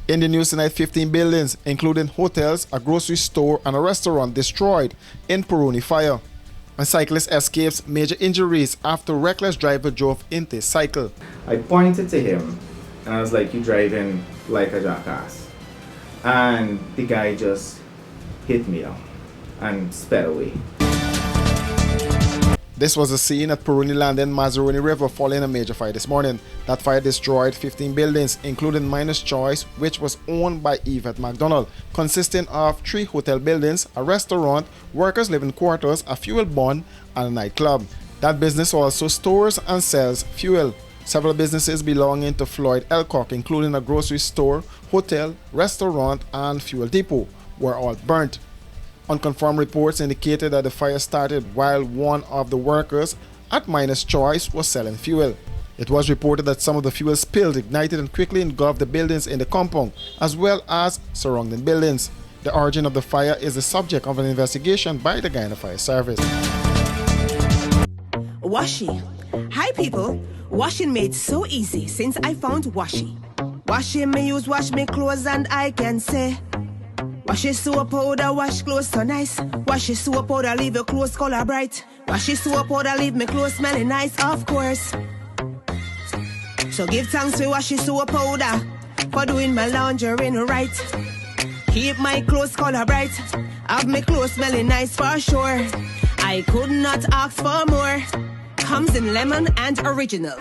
In the news tonight, 15 buildings, including hotels, a grocery store, and a restaurant destroyed in Puruni fire. A cyclist escapes major injuries after reckless driver drove into a cycle. I pointed to him and I was like, "You're driving like a jackass." And the guy just hit me down and sped away. This was the scene at Puruni Land in Mazaruni River following a major fire this morning. That fire destroyed 15 buildings, including Miner's Choice, which was owned by Yvette McDonald, consisting of 3 hotel buildings, a restaurant, workers' living quarters, a fuel barn, and a nightclub. That business also stores and sells fuel. Several businesses belonging to Floyd Elcock, including a grocery store, hotel, restaurant, and fuel depot, were all burnt. Unconfirmed reports indicated that the fire started while one of the workers at Miner's Choice was selling fuel. It was reported that some of the fuel spilled, ignited, and quickly engulfed the buildings in the compound, as well as surrounding buildings. The origin of the fire is the subject of an investigation by the Guyana Fire Service. Washi. Hi people. Washing made so easy since I found Washi. Washing me use wash me clothes and I can say wash your soap powder, wash clothes so nice. Wash your soap powder, leave your clothes color bright. Wash your soap powder, leave me clothes smelling nice, of course. So give thanks to wash your soap powder for doing my laundry right. Keep my clothes color bright, have my clothes smelling nice for sure. I could not ask for more. Comes in lemon and original.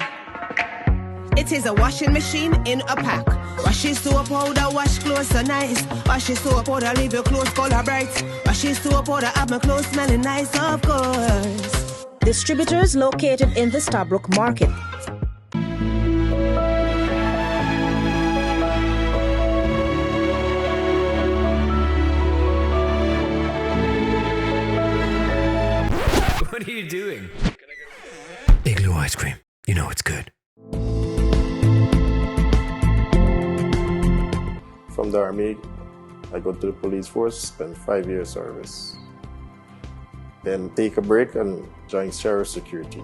It is a washing machine in a pack. Wash your soap powder, wash clothes so nice. Wash your soap powder, leave your clothes color bright. Wash your soap powder, have my clothes smelling nice, of course. Distributors located in the Stabrook Market. What are you doing? Igloo ice cream. You know it's good. From the Army, I go to the police force, spend 5 years service. Then take a break and join sheriff security.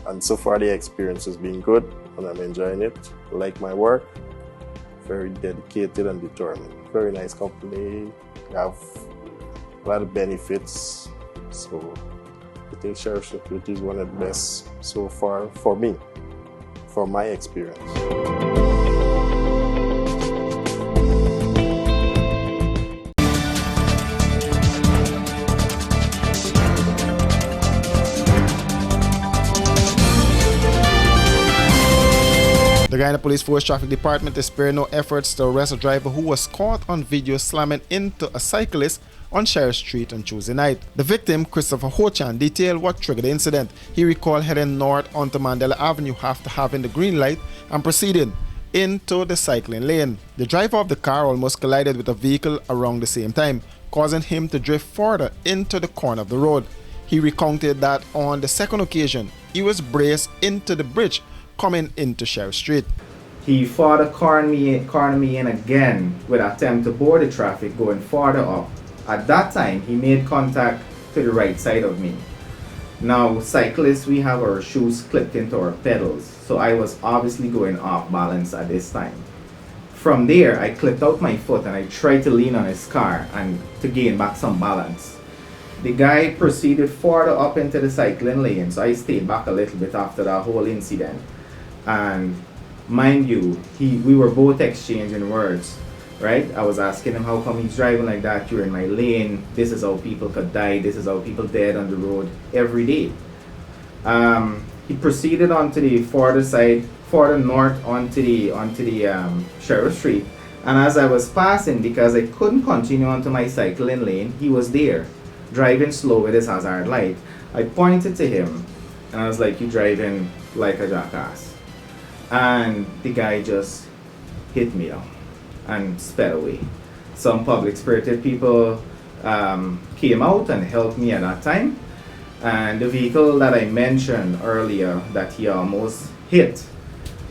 And so far the experience has been good and I'm enjoying it. I like my work, very dedicated and determined. Very nice company, have a lot of benefits. So I think sheriff security is one of the best so far for me, from my experience. The Guyana Police Force Traffic Department is sparing no efforts to arrest a driver who was caught on video slamming into a cyclist on Sheriff Street on Tuesday night. The victim, Christopher Hochan, detailed what triggered the incident. He recalled heading north onto Mandela Avenue after having the green light and proceeding into the cycling lane. The driver of the car almost collided with a vehicle around the same time, causing him to drift further into the corner of the road. He recounted that on the second occasion, he was braced into the bridge coming into Sheriff Street. He further cornered me in again with an attempt to board the traffic going further up. At that time, he made contact to the right side of me. Now, cyclists, we have our shoes clipped into our pedals, so I was obviously going off balance at this time. From there, I clipped out my foot and I tried to lean on his car and to gain back some balance. The guy proceeded further up into the cycling lane, so I stayed back a little bit after that whole incident. And mind you, we were both exchanging words, right? I was asking him how come he's driving like that, you're in my lane, this is how people could die, this is how people dead on the road every day. He proceeded onto the further side, further north onto the Sheriff Street, and as I was passing, because I couldn't continue onto my cycling lane, he was there, driving slow with his hazard light. I pointed to him and I was like, "You're driving like a jackass." And the guy just hit me down and sped away. Some public-spirited people came out and helped me at that time. And the vehicle that I mentioned earlier that he almost hit,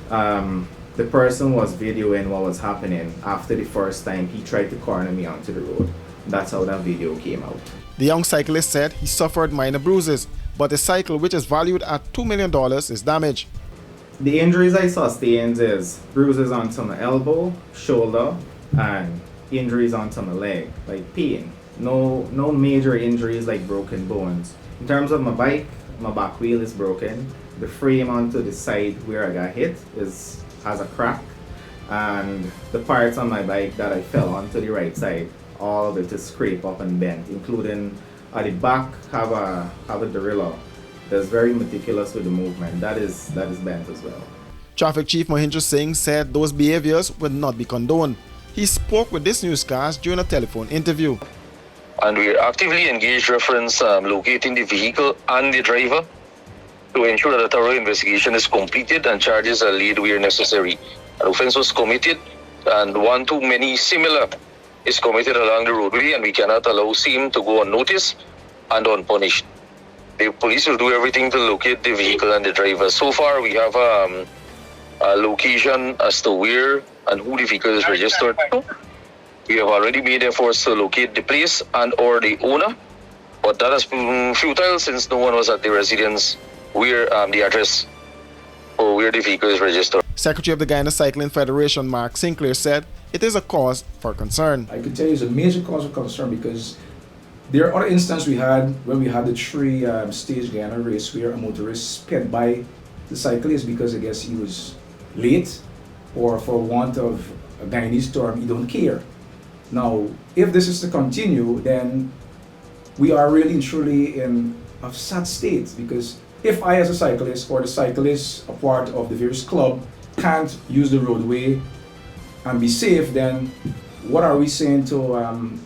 the person was videoing what was happening after the first time he tried to corner me onto the road. That's how that video came out. The young cyclist said he suffered minor bruises, but the cycle, which is valued at $2 million, is damaged. The injuries I sustained is bruises onto my elbow, shoulder, and injuries onto my leg, like pain. No major injuries like broken bones. In terms of my bike, my back wheel is broken. The frame onto the side where I got hit has a crack, and the parts on my bike that I fell onto the right side, all of it is scraped up and bent, including at the back have a derailleur that's very meticulous with the movement. That is bent as well. Traffic Chief Mohindra Singh said those behaviors would not be condoned. He spoke with this newscast during a telephone interview. And we are actively engaged reference locating the vehicle and the driver to ensure that a thorough investigation is completed and charges are laid where necessary. An offense was committed, and one too many similar is committed along the roadway, and we cannot allow same to go unnoticed and unpunished. The police will do everything to locate the vehicle and the driver. So far, we have a location as to where and who the vehicle is registered to. We have already made efforts to locate the place and or the owner, but that has proven futile since no one was at the residence where the address or where the vehicle is registered. Secretary of the Guyana Cycling Federation, Mark Sinclair, said it is a cause for concern. I could tell you it's a major cause of concern because there are other instances we had when we had the three-stage Guyana race where a motorist sped by the cyclist because I guess he was late or for want of a Guyanese term, he don't care. Now, if this is to continue, then we are really and truly in a sad state because if I as a cyclist or the cyclist, a part of the various club, can't use the roadway and be safe, then what are we saying to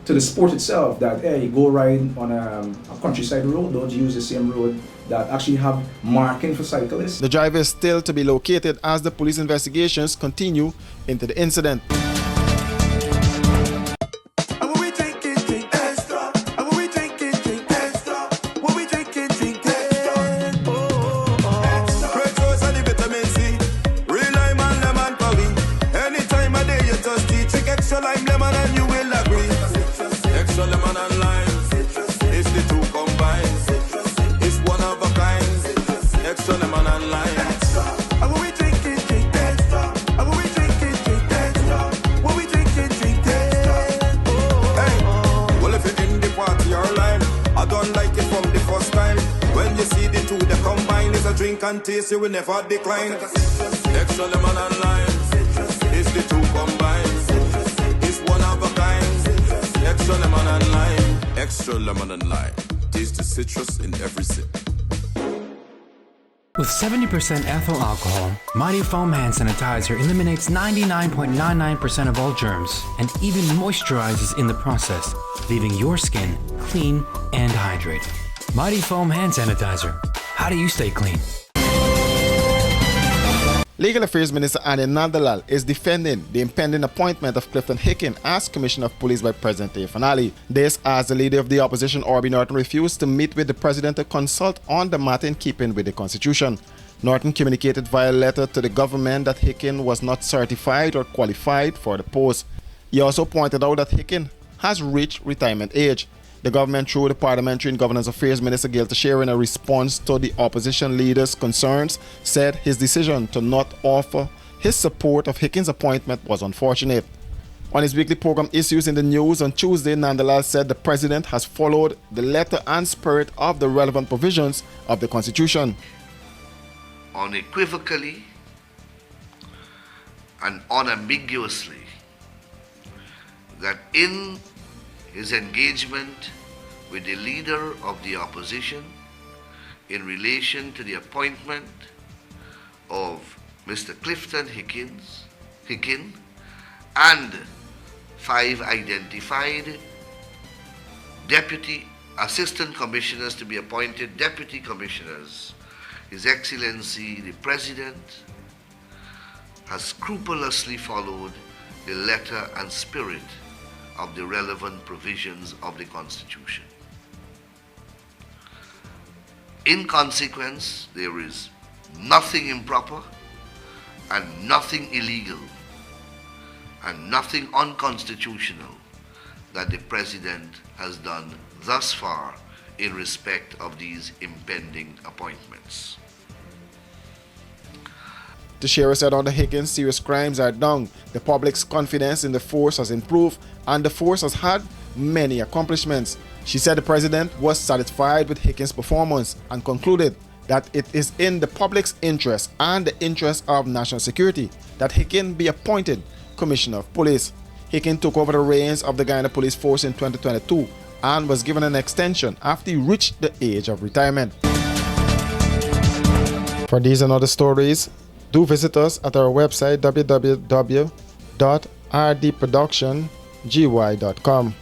the sport itself that, hey, go ride on a countryside road, don't use the same road that actually have marking for cyclists? The driver is still to be located as the police investigations continue into the incident. Drink and taste, you will never decline. Extra lemon and lime. It's the two combined. It's one of a kind. Extra lemon and lime. Extra lemon and lime. Taste the citrus in every sip. With 70% ethyl alcohol, Mighty Foam Hand Sanitizer eliminates 99.99% of all germs and even moisturizes in the process, leaving your skin clean and hydrated. Mighty Foam Hand Sanitizer. How do you stay clean? Legal Affairs Minister Annie Nandalal is defending the impending appointment of Clifton Hicken as Commissioner of Police by President Irfaan Ali. This as the leader of the opposition, Orbie Norton, refused to meet with the President to consult on the matter in keeping with the Constitution. Norton communicated via letter to the government that Hicken was not certified or qualified for the post. He also pointed out that Hicken has reached retirement age. The government, through the Parliamentary and Governance Affairs Minister Gail Teixeira, in a response to the opposition leader's concerns, said his decision to not offer his support of Hicken's appointment was unfortunate. On his weekly program Issues in the News on Tuesday, Nandalal said the President has followed the letter and spirit of the relevant provisions of the Constitution. Unequivocally and unambiguously, that in his engagement with the leader of the opposition in relation to the appointment of Mr. Clifton Hicken and 5 identified deputy assistant commissioners to be appointed deputy commissioners, His Excellency the President has scrupulously followed the letter and spirit of the relevant provisions of the Constitution. In consequence, there is nothing improper and nothing illegal and nothing unconstitutional that the President has done thus far in respect of these impending appointments. The sheriff said under Hickens, serious crimes are down, the public's confidence in the force has improved, and the force has had many accomplishments. She said the president was satisfied with Hickens' performance and concluded that it is in the public's interest and the interest of national security that Hickens be appointed Commissioner of Police. Hickens took over the reins of the Guyana Police Force in 2022 and was given an extension after he reached the age of retirement. For these and other stories, do visit us at our website www.rdproductiongy.com.